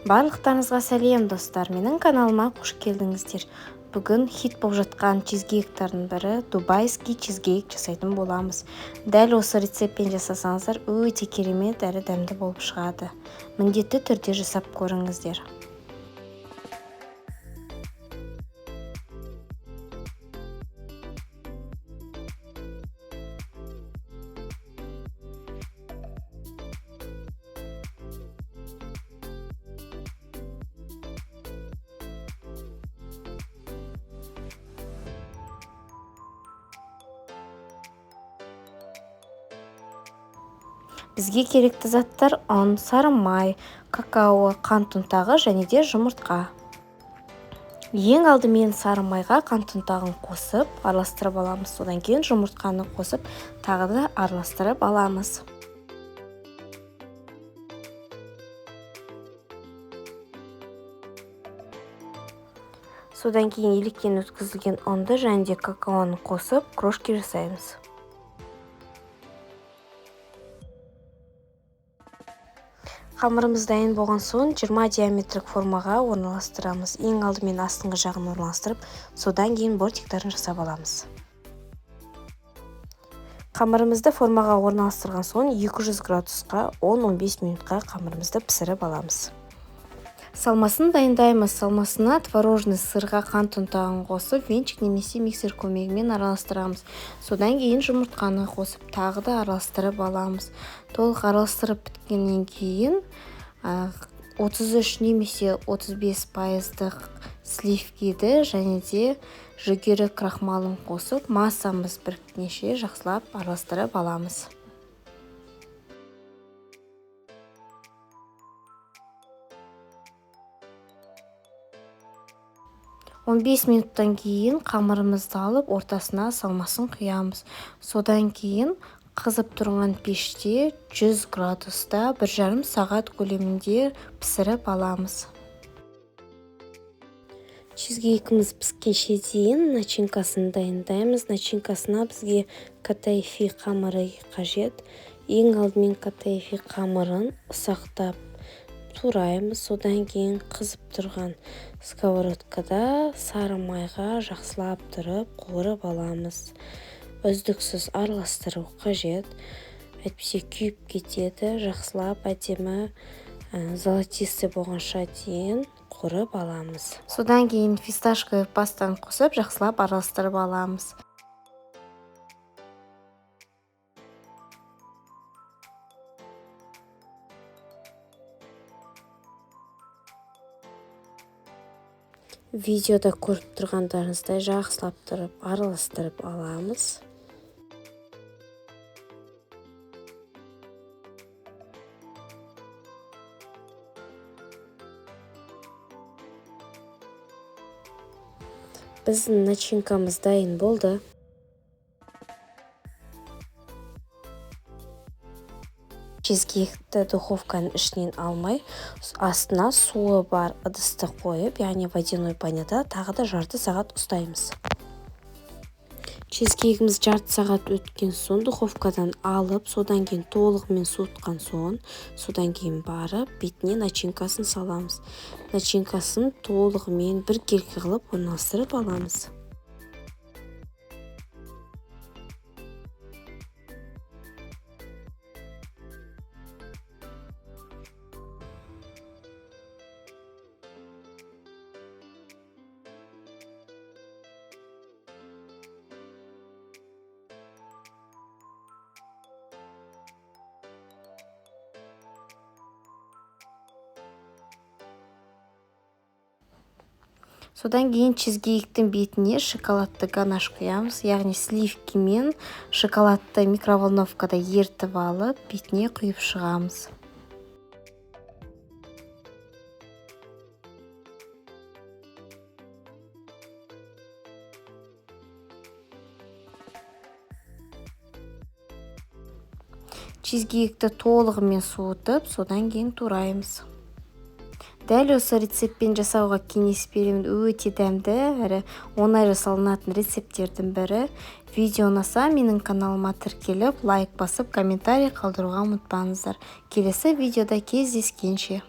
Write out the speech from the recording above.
Барлықтарыңызға сәлем достар, менің каналыма қош келдіңіздер. Бүгін хит болып жатқан чизкейктердің бірі дубайский чизкейк жасайтын боламыз. Дәл осы рецептпен жасасаңыздар өте керемет әрі дәмді болып шығады. Міндетті түрде жасап көріңіздер. Бізге керекті заттар ұн, сары май, какао, қант ұнтағы және де жұмыртқа. Ең алдымен сары майға қант ұнтағын қосып, араластырып аламыз. Содан кейін жұмыртқаны қосып, тағы да араластырып аламыз. Содан кейін електен өткізілген ұнды және де какаоны қосып, крошки жасаймыз. Қамырымыз дайын болған соң 20 диаметрлік формаға орналастырамыз. Ең алдымен астыңғы жағын орналастырып, содан кейін бортиктарын жасап аламыз. Қамырымызды формаға орналастырған соң 200 градусқа 10-15 минутқа қамырымызды пісіріп аламыз. Салмасын дайындаймыз. Салмасына творожный сырға қант ұнтағын қосып, венчик немесе миксер көмегімен араластырамыз. Содан кейін жұмыртқаны қосып, тағы да араластырып аламыз. Толық араластырып біткеннен кейін 33 немесе 35% сливкиді және де жүгері крахмалын қосып, массамыз біріктігенше жақсылап араластырып аламыз. 15 минуттан кейін қамырымызды алып, ортасына салмасын құямыз. Содан кейін қызып тұрған пеште 100 градуста 1,5 сағат көлемінде пісіріп аламыз. Чизкейкіміз піскенше дейін начинкасын дайындаймыз. Начинкасына бізге катайфи қамыры қажет. Ең алдымен катайфи қамырын ұсақтап тураймыз. Содан кейін қызып тұрған сковородкада сары майға жақсылап тұрып қуырып аламыз. Үздіксіз араластыру қажет. Әйтпесе күйіп кетеді. Жақсылап әдемі золотистый болғанша дейін қуырып аламыз. Содан кейін фисташковый пастаны қосып, жақсылап араластырып аламыз. Видеода көріп тұрғандарыңыздай жақсылап тұрып араластырып аламыз. Біздің начинкамыз дайын болды. Чизкейкті духовканың ішінен алмай, астына суы бар ыдысты қойып, яғни водяной баняда тағы да жарты сағат ұстаймыз. Чизкейкіміз жарты сағат өткен соң духовкадан алып, содан кейін толығымен суытқан соң, содан кейін барып, бетіне начинкасын саламыз. Начинкасын толығымен бір келкі қылып орналастырып аламыз. Содан кейін чизкейктің бетіне шоколадты ганаш құямыз, яғни сливки мен шоколадты микроволновкада ертіп алып, бетіне құйып шығамыз. Чизкейкті толығымен суытып, содан кейін тураймыз. Дәл осы рецептпен жасауға кеңес беремін. Өте дәмді әрі оңай жасалынатын рецепттердің бірі. Видео ұнаса, менің каналыма тіркеліп, лайк басып, комментарий қалдыруға ұмытпаңыздар. Келесі видеода кездескенше.